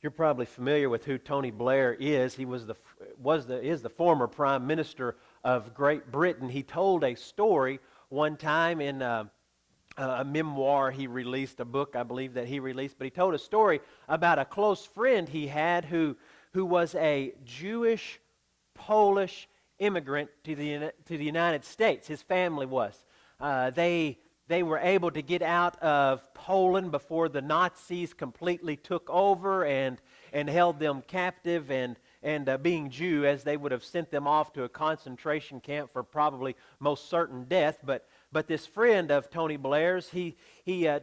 You're probably familiar with who Tony Blair is. He is the former Prime Minister of Great Britain. He told a story one time in a memoir he released, a book I believe that he released, but he told a story about a close friend he had who was a Jewish Polish immigrant to the United States. His family was. They were able to get out of Poland before the Nazis completely took over and held them captive, and being Jew, as they would have sent them off to a concentration camp for probably most certain death. But this friend of Tony Blair's, he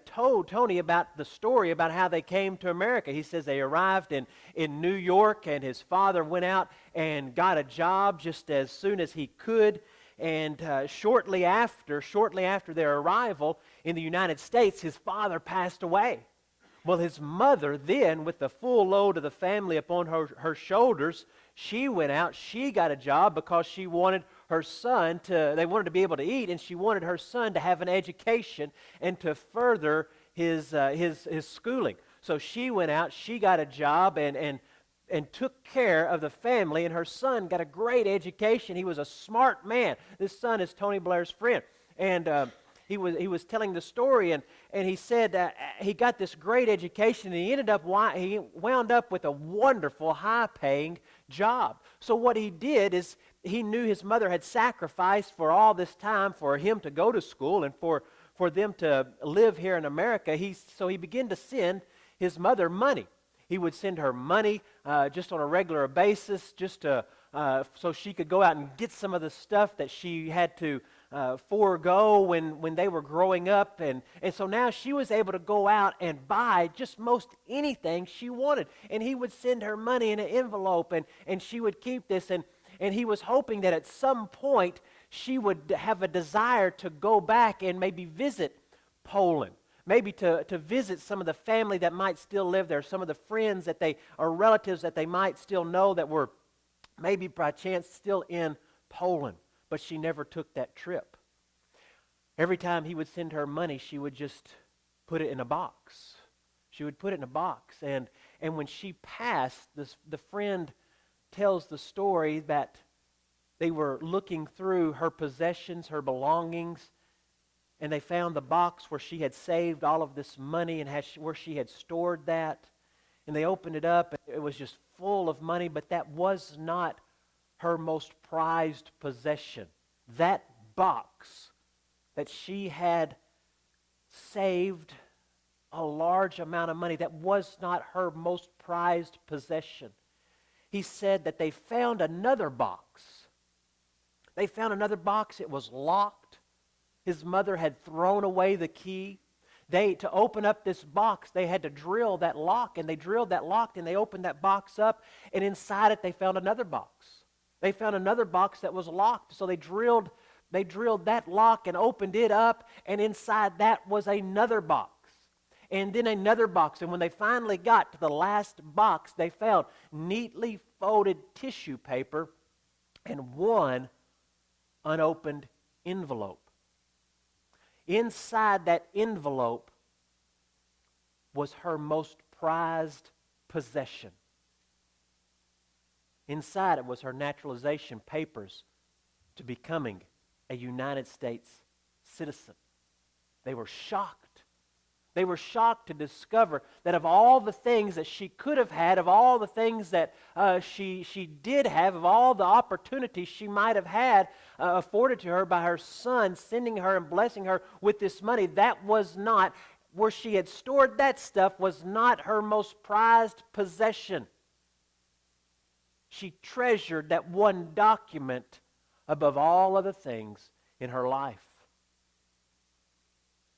told Tony about the story about how they came to America. He says they arrived in New York, and his father went out and got a job just as soon as he could. And shortly after their arrival in the United States, his father passed away. Well, his mother then, with the full load of the family upon her shoulders, she went out, she got a job because she wanted her son they wanted to be able to eat, and she wanted her son to have an education and to further his schooling. So she went out, she got a job, and took care of the family, and her son got a great education. He was a smart man. This son is Tony Blair's friend. And he was telling the story, and he said he got this great education, and he wound up with a wonderful, high-paying job. So what he did is he knew his mother had sacrificed for all this time for him to go to school and for them to live here in America. So he began to send his mother money. He would send her money just on a regular basis, just so she could go out and get some of the stuff that she had to forego when they were growing up. And so now she was able to go out and buy just most anything she wanted. And he would send her money in an envelope, and she would keep this. And he was hoping that at some point she would have a desire to go back and maybe visit Poland. Maybe to visit some of the family that might still live there, some of the friends or relatives that they might still know that were maybe by chance still in Poland. But she never took that trip. Every time he would send her money, she would just put it in a box. She would put it in a box. And when she passed, the friend tells the story that they were looking through her possessions, her belongings, and they found the box where she had saved all of this money and where she had stored that. And they opened it up, and it was just full of money, but that was not her most prized possession. That box that she had saved a large amount of money, that was not her most prized possession. He said that they found another box. They found another box. It was locked. His mother had thrown away the key. To open up this box, they had to drill that lock, and they drilled that lock, and they opened that box up, and inside it they found another box. They found another box that was locked, so they drilled that lock and opened it up, and inside that was another box, and then another box. And when they finally got to the last box, they found neatly folded tissue paper and one unopened envelope. Inside that envelope was her most prized possession. Inside it was her naturalization papers to becoming a United States citizen. They were shocked. They were shocked to discover that of all the things that she could have had, of all the things that she did have, of all the opportunities she might have had afforded to her by her son, sending her and blessing her with this money, that was not, where she had stored that stuff, was not her most prized possession. She treasured that one document above all other things in her life.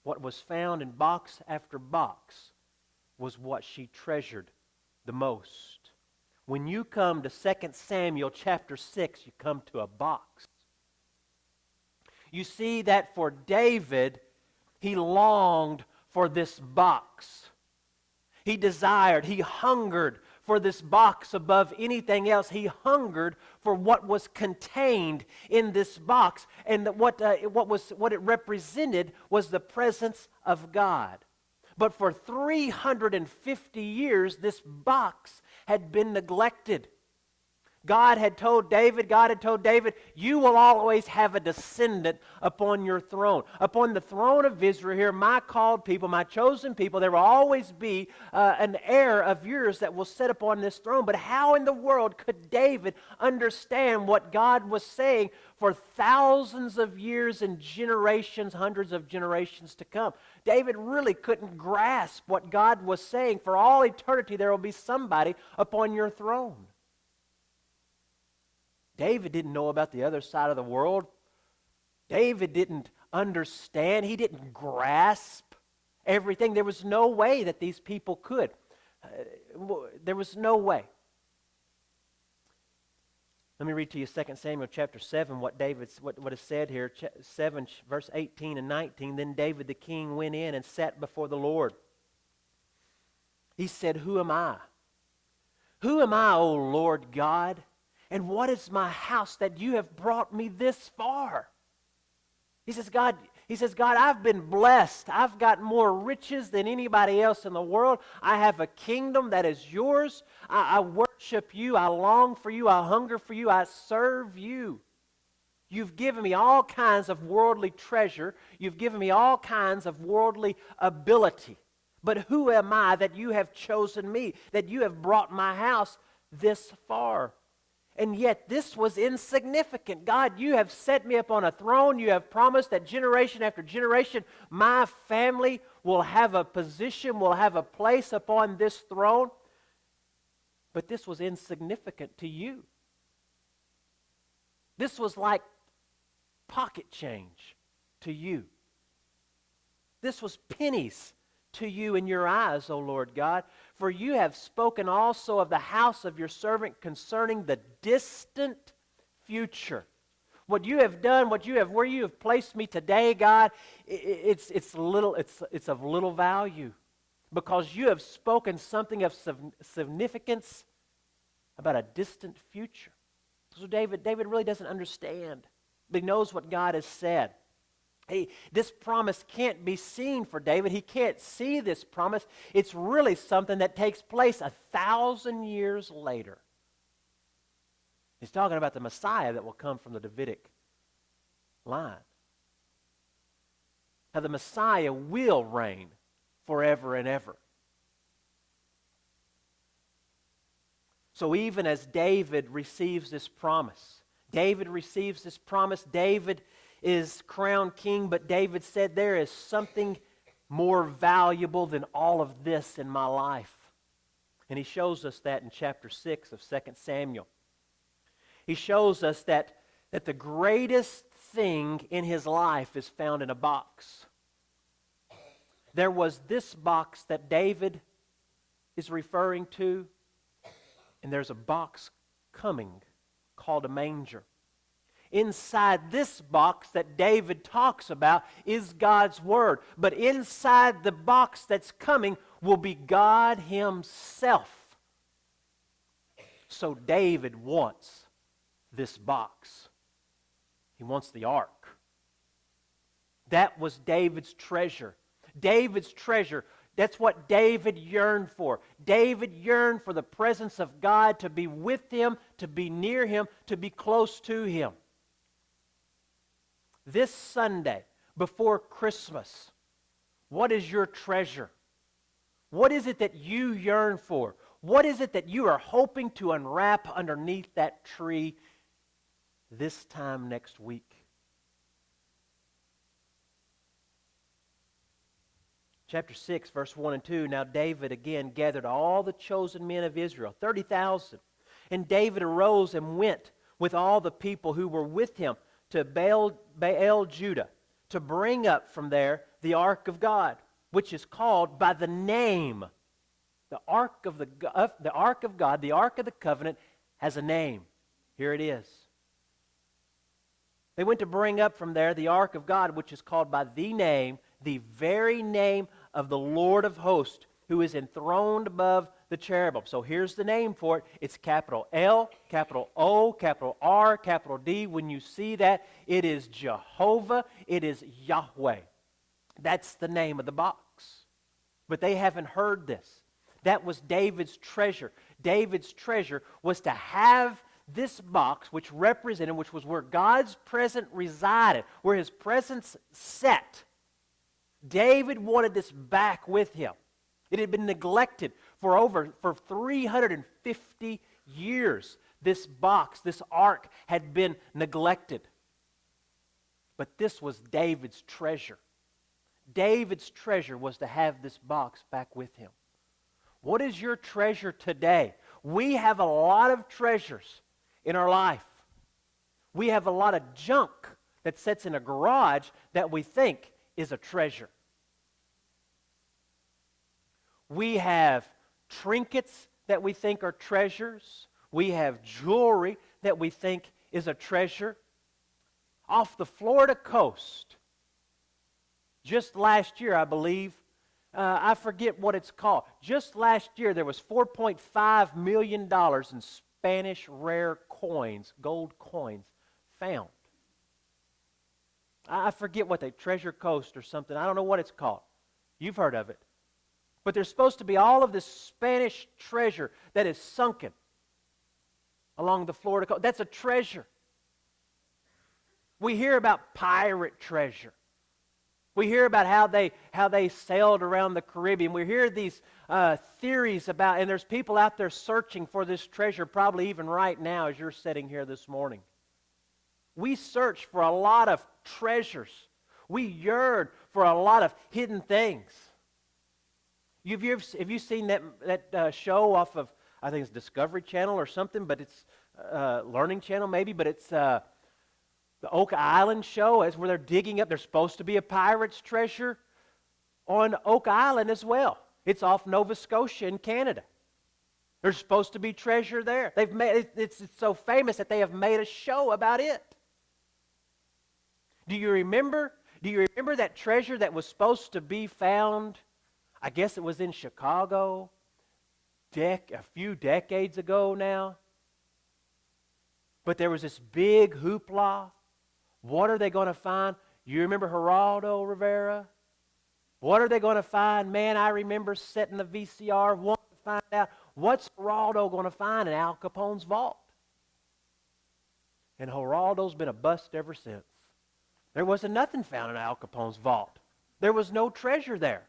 What was found in box after box was what she treasured the most. When you come to 2 Samuel chapter 6, you come to a box. You see that for David, he longed for this box. He desired, he hungered for this box above anything else. He hungered for what was contained in this box, and what it represented was the presence of God. But for 350 years, this box had been neglected. God had told David, you will always have a descendant upon your throne. Upon the throne of Israel here, my called people, my chosen people, there will always be an heir of yours that will sit upon this throne. But how in the world could David understand what God was saying for thousands of years and generations, hundreds of generations to come? David really couldn't grasp what God was saying. For all eternity, there will be somebody upon your throne. David didn't know about the other side of the world. David didn't understand. He didn't grasp everything. There was no way that these people could. There was no way. Let me read to you 2 Samuel chapter 7, what is said here. 7, verse 18 and 19. Then David the king went in and sat before the Lord. He said, "Who am I? Who am I, O Lord God? And what is my house that you have brought me this far?" He says, God, I've been blessed. I've got more riches than anybody else in the world. I have a kingdom that is yours. I worship you. I long for you. I hunger for you. I serve you. You've given me all kinds of worldly treasure. You've given me all kinds of worldly ability. But who am I that you have chosen me, that you have brought my house this far? And yet this was insignificant. God, you have set me up on a throne. You have promised that generation after generation, my family will have a position, will have a place upon this throne. But this was insignificant to you. This was like pocket change to you. This was pennies to you in your eyes, O Lord God. For you have spoken also of the house of your servant concerning the distant future. What you have done, where you have placed me today, God, it's of little value, because you have spoken something of significance about a distant future. So David really doesn't understand, but he knows what God has said. This promise can't be seen for David. He can't see this promise. It's really something that takes place 1,000 years later. He's talking about the Messiah that will come from the Davidic line. How the Messiah will reign forever and ever. So even as David receives this promise, David is crowned king, but David said, there is something more valuable than all of this in my life. And he shows us that in chapter 6 of 2 Samuel. He shows us that the greatest thing in his life is found in a box. There was this box that David is referring to, and there's a box coming called a manger. Inside this box that David talks about is God's Word. But inside the box that's coming will be God Himself. So David wants this box. He wants the ark. That was David's treasure. David's treasure. That's what David yearned for. David yearned for the presence of God, to be with Him, to be near Him, to be close to Him. This Sunday, before Christmas, what is your treasure? What is it that you yearn for? What is it that you are hoping to unwrap underneath that tree this time next week? Chapter 6, verse 1 and 2, Now David again gathered all the chosen men of Israel, 30,000. And David arose and went with all the people who were with him to Baal Judah, to bring up from there the ark of God, which is called by the name. The ark of God, the ark of the covenant, has a name. Here it is. They went to bring up from there the ark of God, which is called by the name, the very name of the Lord of hosts, who is enthroned above the cherubim. So here's the name for it. It's capital L, capital O, capital R, capital D. When you see that, it is Jehovah. It is Yahweh. That's the name of the box. But they haven't heard this. That was David's treasure. David's treasure was to have this box, which represented, which was where God's presence resided, where His presence sat. David wanted this back with him. It had been neglected for 350 years. This box, this ark, had been neglected. But this was David's treasure. David's treasure was to have this box back with him. What is your treasure today? We have a lot of treasures in our life. We have a lot of junk that sits in a garage that we think is a treasure. We have trinkets that we think are treasures. We have jewelry that we think is a treasure. Off the Florida coast, just last year, I believe, I forget what it's called. Just last year, there was $4.5 million in Spanish rare coins, gold coins, found. I forget what Treasure Coast or something. I don't know what it's called. You've heard of it. But there's supposed to be all of this Spanish treasure that is sunken along the Florida coast. That's a treasure. We hear about pirate treasure. We hear about how they sailed around the Caribbean. We hear these theories about, and there's people out there searching for this treasure, probably even right now as you're sitting here this morning. We search for a lot of treasures. We yearn for a lot of hidden things. Have you seen that show off of, I think it's Discovery Channel or something, but it's Learning Channel maybe, but it's the Oak Island show. It's where they're digging up. There's supposed to be a pirate's treasure on Oak Island as well. It's off Nova Scotia in Canada. There's supposed to be treasure there. They've made it's so famous that they have made a show about it. Do you remember that treasure that was supposed to be found? I guess it was in Chicago a few decades ago now. But there was this big hoopla. What are they going to find? You remember Geraldo Rivera? What are they going to find? Man, I remember setting the VCR wanting to find out what's Geraldo going to find in Al Capone's vault. And Geraldo's been a bust ever since. There wasn't nothing found in Al Capone's vault. There was no treasure there.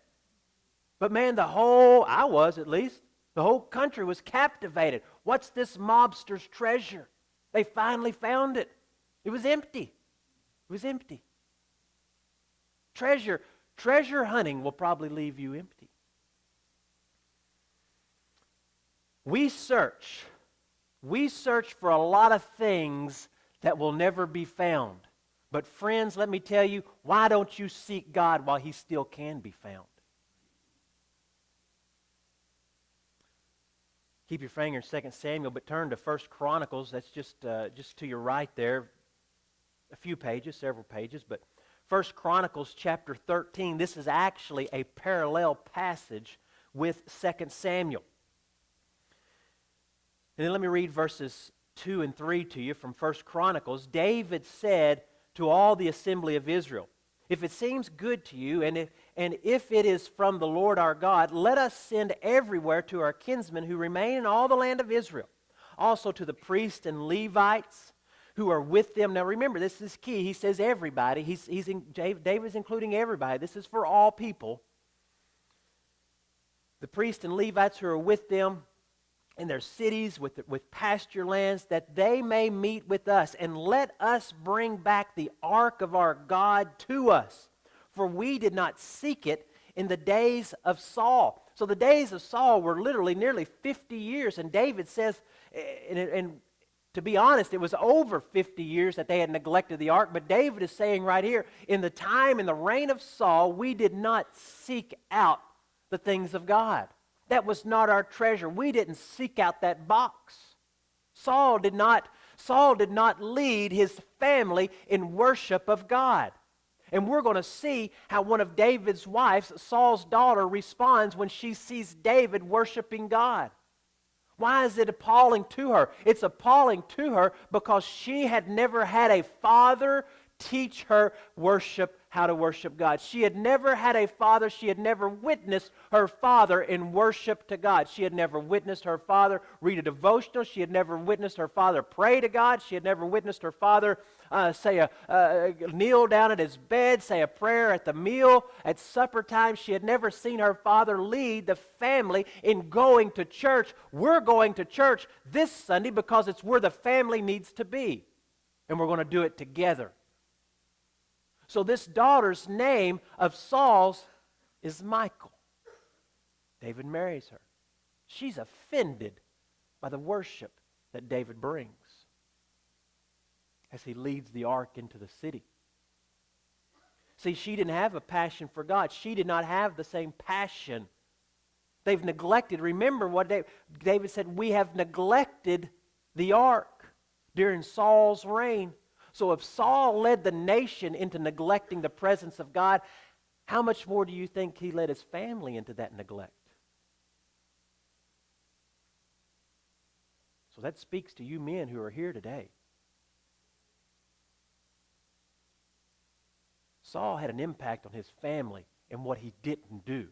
But man, the whole country was captivated. What's this mobster's treasure? They finally found it. It was empty. It was empty. Treasure hunting will probably leave you empty. We search for a lot of things that will never be found. But friends, let me tell you, why don't you seek God while He still can be found? Keep your finger in 2 Samuel, but turn to 1 Chronicles. That's just to your right there. A few pages, several pages, but 1 Chronicles chapter 13. This is actually a parallel passage with 2 Samuel. And then let me read verses 2 and 3 to you from 1 Chronicles. David said to all the assembly of Israel, "If it seems good to you, and if it is from the Lord our God, let us send everywhere to our kinsmen who remain in all the land of Israel, also to the priests and Levites who are with them." Now remember, this is key. He says everybody. David's including everybody. This is for all people. The priests and Levites who are with them in their cities with pasture lands, that they may meet with us, and let us bring back the ark of our God to us. For we did not seek it in the days of Saul. So the days of Saul were literally nearly 50 years. And David says, and to be honest, it was over 50 years that they had neglected the ark. But David is saying right here, in the reign of Saul, we did not seek out the things of God. That was not our treasure. We didn't seek out that box. Saul did not lead his family in worship of God. And we're going to see how one of David's wives, Saul's daughter, responds when she sees David worshiping God. Why is it appalling to her? It's appalling to her because she had never had a father teach her worship how to worship God. She had never had a father. She had never witnessed her father in worship to God. She had never witnessed her father read a devotional. She had never witnessed her father pray to God. She had never witnessed her father kneel down at his bed, say a prayer at the meal, at supper time. She had never seen her father lead the family in going to church. We're going to church this Sunday because it's where the family needs to be. And we're going to do it together. So this daughter's name of Saul's is Michal. David marries her. She's offended by the worship that David brings as he leads the ark into the city. See, she didn't have a passion for God. She did not have the same passion. They've neglected. Remember what David said, we have neglected the ark during Saul's reign. So if Saul led the nation into neglecting the presence of God, how much more do you think he led his family into that neglect? So that speaks to you men who are here today. Saul had an impact on his family and what he didn't do.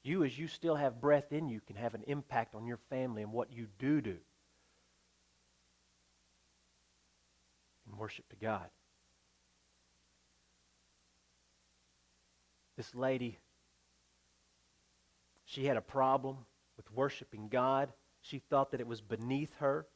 You, as you still have breath in you, can have an impact on your family and what you do. Worship to God. This lady, she had a problem with worshiping God. She thought that it was beneath her.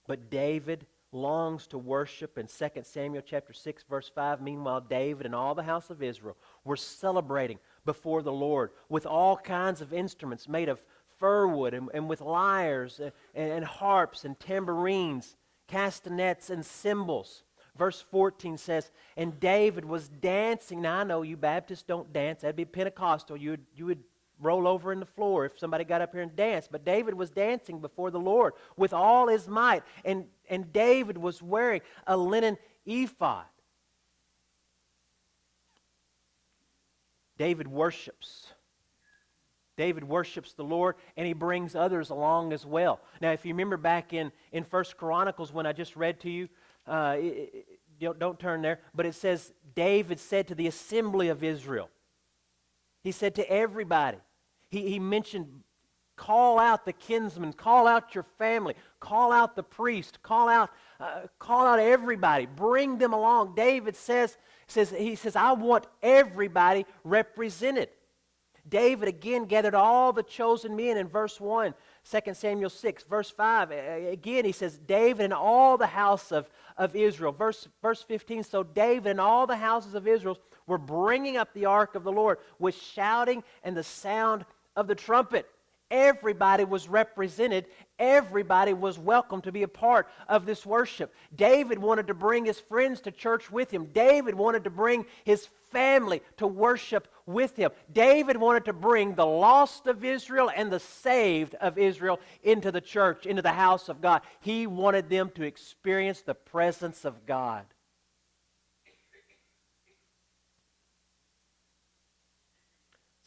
But David longs to worship in 2 Samuel chapter 6, verse 5. Meanwhile, David and all the house of Israel were celebrating before the Lord with all kinds of instruments made of fir wood and with lyres and harps and tambourines, castanets and cymbals. Verse 14 says, and David was dancing. Now I know you Baptists don't dance. That'd be Pentecostal. You would roll over in the floor if somebody got up here and danced. But David was dancing before the Lord with all his might. And David was wearing a linen ephod. David worships. David worships the Lord, and he brings others along as well. Now, if you remember back in 1 Chronicles when I just read to you, don't turn there, but it says, David said to the assembly of Israel, he said to everybody, he mentioned, call out the kinsmen, call out your family, call out the priest, call out everybody, bring them along. David says, I want everybody represented. David again gathered all the chosen men in verse 1, 2 Samuel 6, verse 5. Again, he says, David and all the house of Israel. Verse 15, so David and all the houses of Israel were bringing up the ark of the Lord with shouting and the sound of the trumpet. Everybody was represented. Everybody was welcome to be a part of this worship. David wanted to bring his friends to church with him. David wanted to bring his family to worship with him. David wanted to bring the lost of Israel and the saved of Israel into the church, into the house of God. He wanted them to experience the presence of God.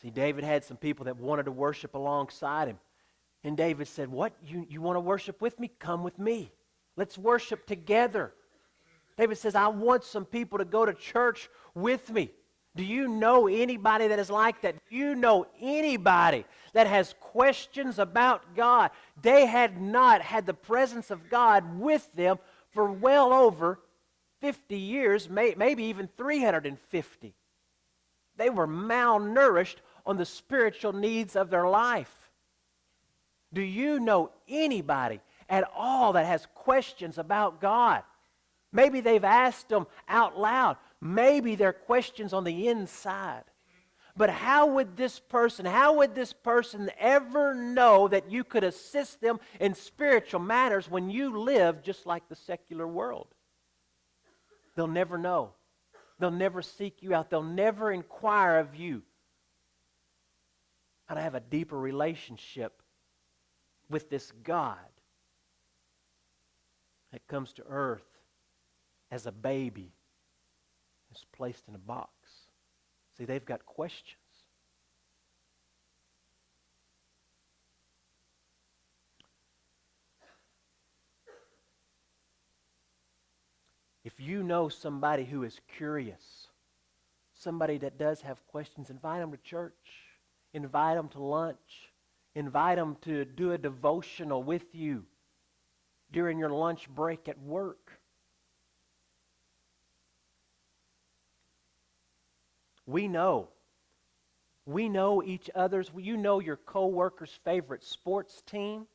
See, David had some people that wanted to worship alongside him. And David said, what? You want to worship with me? Come with me. Let's worship together. David says, I want some people to go to church with me. Do you know anybody that is like that? Do you know anybody that has questions about God? They had not had the presence of God with them for well over 50 years, maybe even 350. They were malnourished on the spiritual needs of their life. Do you know anybody at all that has questions about God? Maybe they've asked them out loud. Maybe they're questions on the inside. But how would this person ever know that you could assist them in spiritual matters when you live just like the secular world? They'll never know. They'll never seek you out. They'll never inquire of you how to have a deeper relationship with this God that comes to earth as a baby is placed in a box. See, they've got questions. If you know somebody who is curious, somebody that does have questions, invite them to church. Invite them to lunch. Invite them to do a devotional with you during your lunch break at work. We know each other's. You know your coworker's favorite sports team.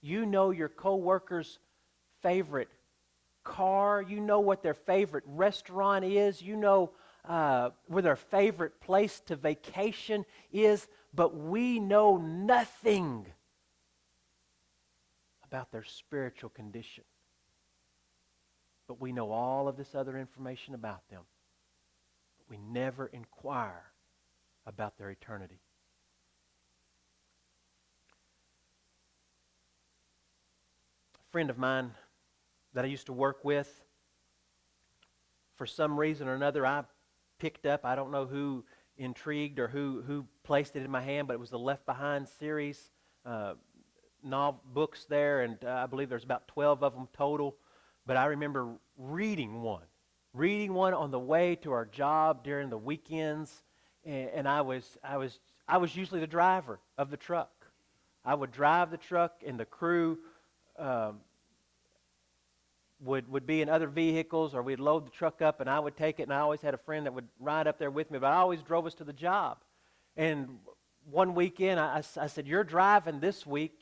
You know your coworker's favorite car. You know what their favorite restaurant is. You know where their favorite place to vacation is. But we know nothing about their spiritual condition. But we know all of this other information about them. But we never inquire about their eternity. A friend of mine that I used to work with, for some reason or another, I picked up, I don't know who intrigued or who placed it in my hand, but it was the Left Behind series, novel books there, and I believe there's about 12 of them total. But I remember reading one on the way to our job during the weekends, and I was usually the driver of the truck. I would drive the truck, and the crew would be in other vehicles, or we'd load the truck up, and I would take it, and I always had a friend that would ride up there with me, but I always drove us to the job. And one weekend, I said, "You're driving this week,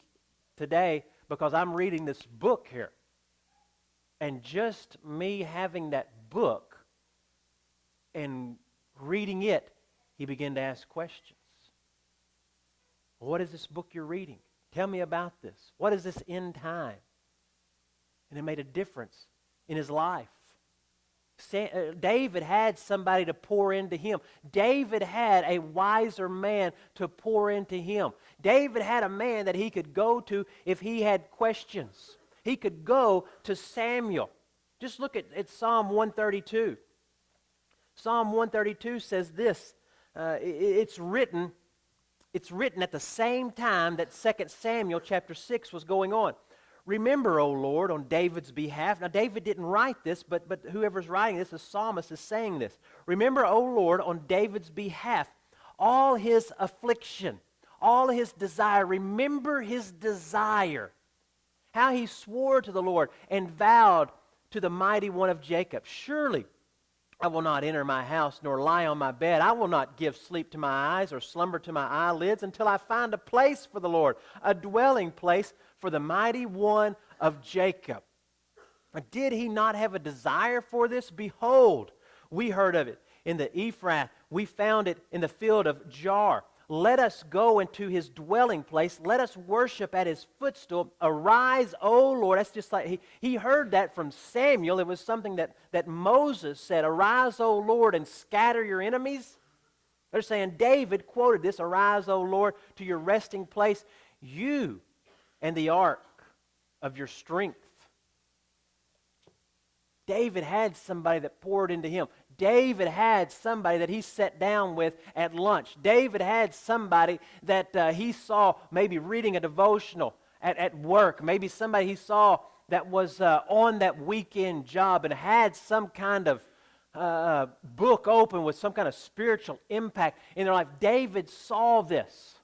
today, because I'm reading this book here." And just me having that book and reading it, he began to ask questions. What is this book you're reading? Tell me about this. What is this end time? And it made a difference in his life. David had somebody to pour into him. David had a wiser man to pour into him. David had a man that he could go to if he had questions. He could go to Samuel. Just look at Psalm 132. Psalm 132 says this. It's written at the same time that 2 Samuel chapter 6 was going on. Remember, O Lord, on David's behalf. Now, David didn't write this, but whoever's writing this, the psalmist, is saying this. Remember, O Lord, on David's behalf, all his affliction, all his desire. Remember his desire. How he swore to the Lord and vowed to the mighty one of Jacob. Surely I will not enter my house nor lie on my bed. I will not give sleep to my eyes or slumber to my eyelids until I find a place for the Lord, a dwelling place for the mighty one of Jacob. Did he not have a desire for this? Behold, we heard of it in the Ephrath. We found it in the field of Jar. Let us go into his dwelling place. Let us worship at his footstool. Arise, O Lord. That's just like he heard that from Samuel. It was something that Moses said. Arise, O Lord, and scatter your enemies. They're saying David quoted this. Arise, O Lord, to your resting place. You and the ark of your strength. David had somebody that poured into him. David had somebody that he sat down with at lunch. David had somebody that he saw maybe reading a devotional at work. Maybe somebody he saw that was on that weekend job and had some kind of book open with some kind of spiritual impact in their life. David saw this.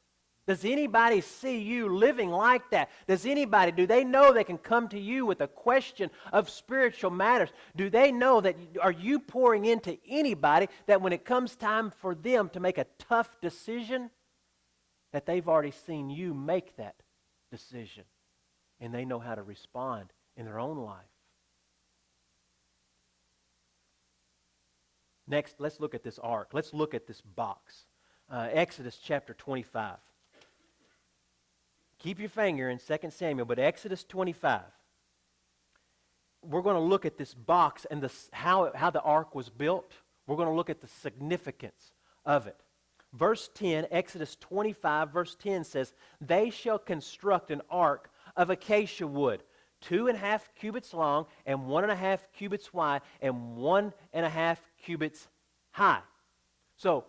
Does anybody see you living like that? Do they know they can come to you with a question of spiritual matters? Do they know that, are you pouring into anybody that when it comes time for them to make a tough decision, that they've already seen you make that decision and they know how to respond in their own life? Next, let's look at this ark. Let's look at this box. Exodus chapter 25. Keep your finger in 2 Samuel, but Exodus 25. We're going to look at this box and how the ark was built. We're going to look at the significance of it. Verse 10, Exodus 25, verse 10 says, "They shall construct an ark of acacia wood, 2.5 cubits long, and 1.5 cubits wide, and 1.5 cubits high." So,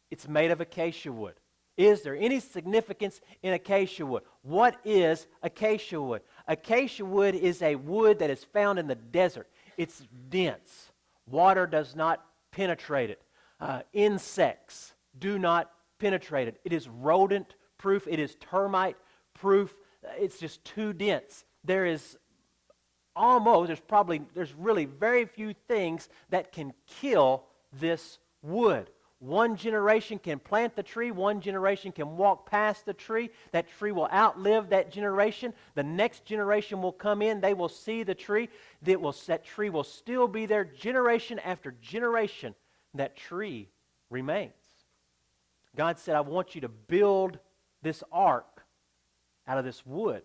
it's made of acacia wood. Is there any significance in acacia wood? What is acacia wood? Acacia wood is a wood that is found in the desert. It's dense. Water does not penetrate it. Insects do not penetrate it. It is rodent-proof. It is termite-proof. It's just too dense. There's really very few things that can kill this wood. One generation can plant the tree. One generation can walk past the tree. That tree will outlive that generation. The next generation will come in. They will see the tree. That tree will still be there generation after generation. That tree remains. God said, I want you to build this ark out of this wood.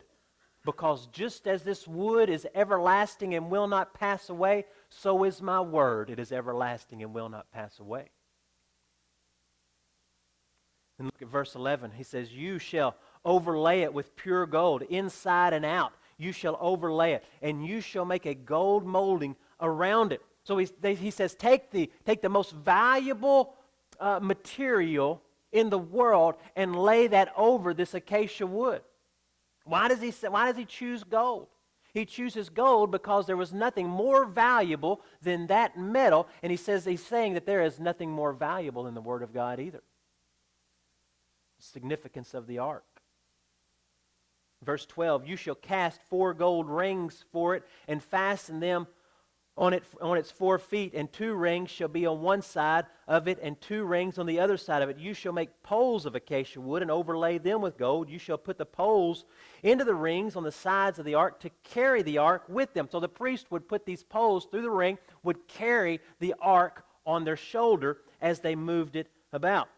Because just as this wood is everlasting and will not pass away, so is my word. It is everlasting and will not pass away. And look at verse 11. He says, you shall overlay it with pure gold, inside and out. You shall overlay it, and you shall make a gold molding around it. So he says, take the most valuable material in the world and lay that over this acacia wood. Why does he choose gold? He chooses gold because there was nothing more valuable than that metal, and he's saying that there is nothing more valuable in the Word of God either. Significance of the ark. Verse 12, you shall cast 4 gold rings for it and fasten them on its 4 feet, and 2 rings shall be on one side of it and 2 rings on the other side of it. You shall make poles of acacia wood and overlay them with gold. You shall put the poles into the rings on the sides of the ark to carry the ark with them. So the priest would put these poles through the ring, would carry the ark on their shoulder as they moved it about.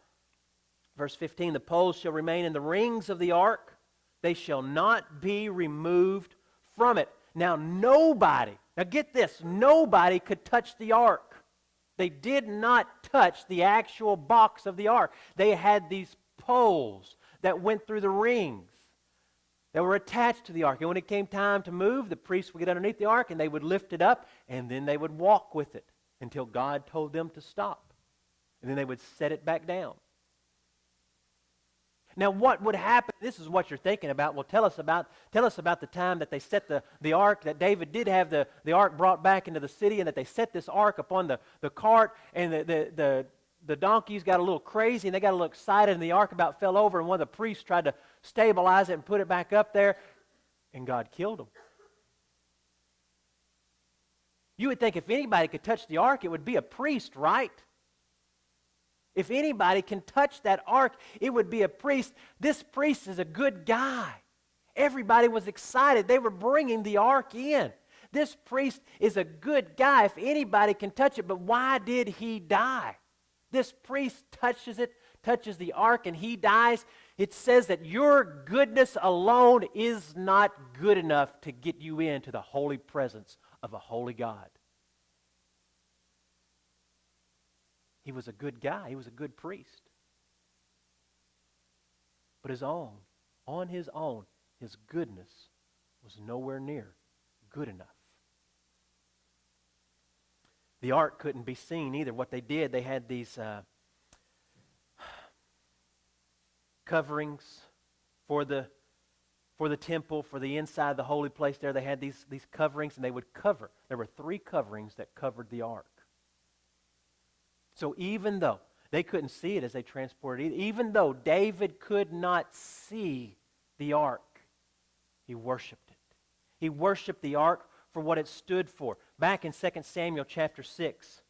Verse 15, the poles shall remain in the rings of the ark. They shall not be removed from it. Now get this, nobody could touch the ark. They did not touch the actual box of the ark. They had these poles that went through the rings that were attached to the ark. And when it came time to move, the priests would get underneath the ark and they would lift it up, and then they would walk with it until God told them to stop. And then they would set it back down. Now, what would happen? This is what you're thinking about. Well, tell us about the time that they set the ark, that David did have the ark brought back into the city, and that they set this ark upon the cart, and the donkeys got a little crazy, and they got a little excited, and the ark about fell over, and one of the priests tried to stabilize it and put it back up there, and God killed him. You would think if anybody could touch the ark, it would be a priest, right? If anybody can touch that ark, it would be a priest. This priest is a good guy. Everybody was excited. They were bringing the ark in. This priest is a good guy if anybody can touch it, but why did he die? This priest touches the ark, and he dies. It says that your goodness alone is not good enough to get you into the holy presence of a holy God. He was a good guy. He was a good priest. But on his own, his goodness was nowhere near good enough. The ark couldn't be seen either. What they did, they had these coverings for the temple, for the inside of the holy place there. They had these coverings, and they would cover. There were 3 coverings that covered the ark. So even though they couldn't see it as they transported it, even though David could not see the ark, he worshiped it. He worshiped the ark for what it stood for. Back in 2 Samuel chapter 6,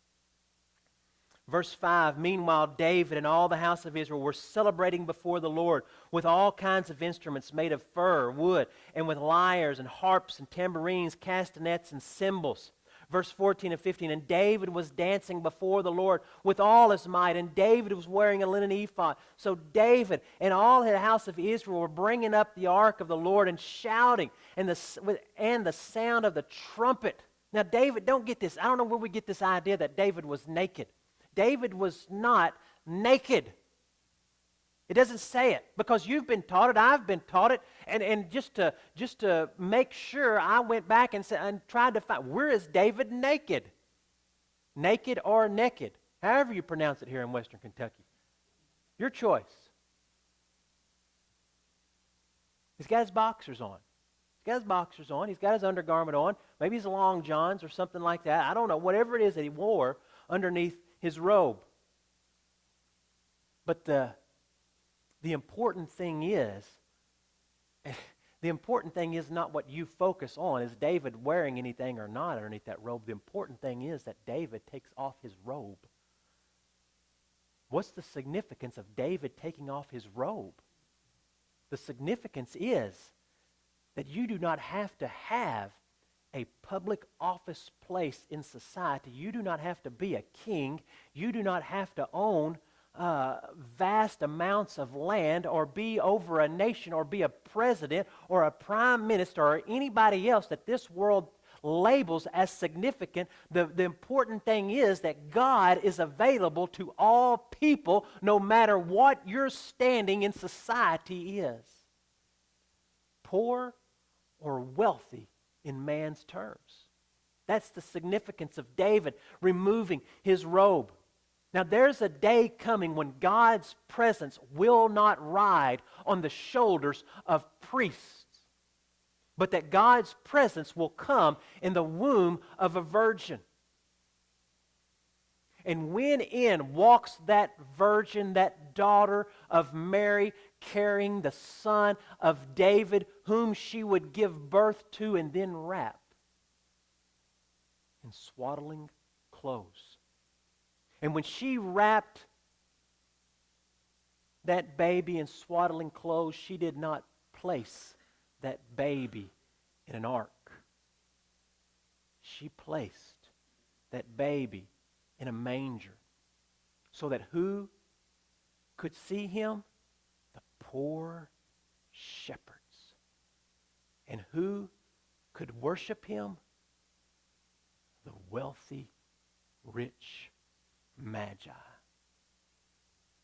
verse 5, meanwhile David and all the house of Israel were celebrating before the Lord with all kinds of instruments made of fir, wood, and with lyres and harps and tambourines, castanets and cymbals. Verse 14 and 15, and David was dancing before the Lord with all his might, and David was wearing a linen ephod. So David and all the house of Israel were bringing up the ark of the Lord and shouting, and the sound of the trumpet. Now David, don't get this. I don't know where we get this idea that David was naked. David was not naked. It doesn't say it, because you've been taught it, I've been taught it, and just to make sure, I went back and tried to find, where is David naked? Naked or naked? However you pronounce it here in Western Kentucky. Your choice. He's got his boxers on. He's got his boxers on. He's got his undergarment on. Maybe his long johns or something like that. I don't know. Whatever it is that he wore underneath his robe. But the important thing is, the important thing is not what you focus on. Is David wearing anything or not underneath that robe? The important thing is that David takes off his robe. What's the significance of David taking off his robe? The significance is that you do not have to have a public office place in society. You do not have to be a king. You do not have to own vast amounts of land or be over a nation or be a president or a prime minister or anybody else that this world labels as significant. The important thing is that God is available to all people no matter what your standing in society is. Poor or wealthy in man's terms. That's the significance of David removing his robe. Now there's a day coming when God's presence will not ride on the shoulders of priests, but that God's presence will come in the womb of a virgin. And when in walks that virgin, that daughter of Mary, carrying the son of David, whom she would give birth to and then wrap in swaddling clothes. And when she wrapped that baby in swaddling clothes, she did not place that baby in an ark. She placed that baby in a manger so that who could see him? The poor shepherds. And who could worship him? The wealthy, rich magi.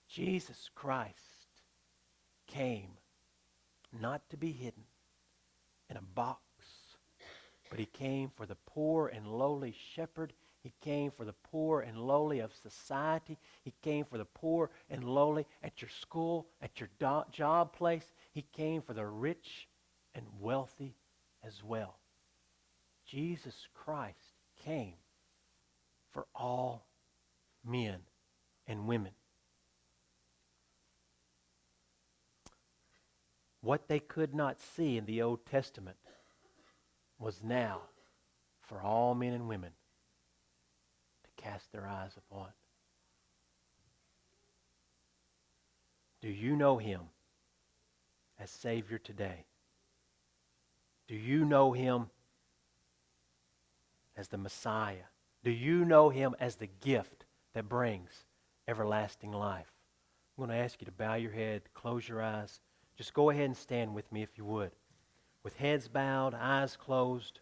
Jesus Christ came not to be hidden in a box, but he came for the poor and lowly shepherd. He came for the poor and lowly of society. He came for the poor and lowly at your school, at your job place. He came for the rich and wealthy as well. Jesus Christ came for all men and women. What they could not see in the Old Testament was now for all men and women to cast their eyes upon. Do you know him as Savior today? Do you know him as the Messiah? Do you know him as the gift that brings everlasting life? I'm going to ask you to bow your head, close your eyes. Just go ahead and stand with me if you would. With heads bowed, eyes closed.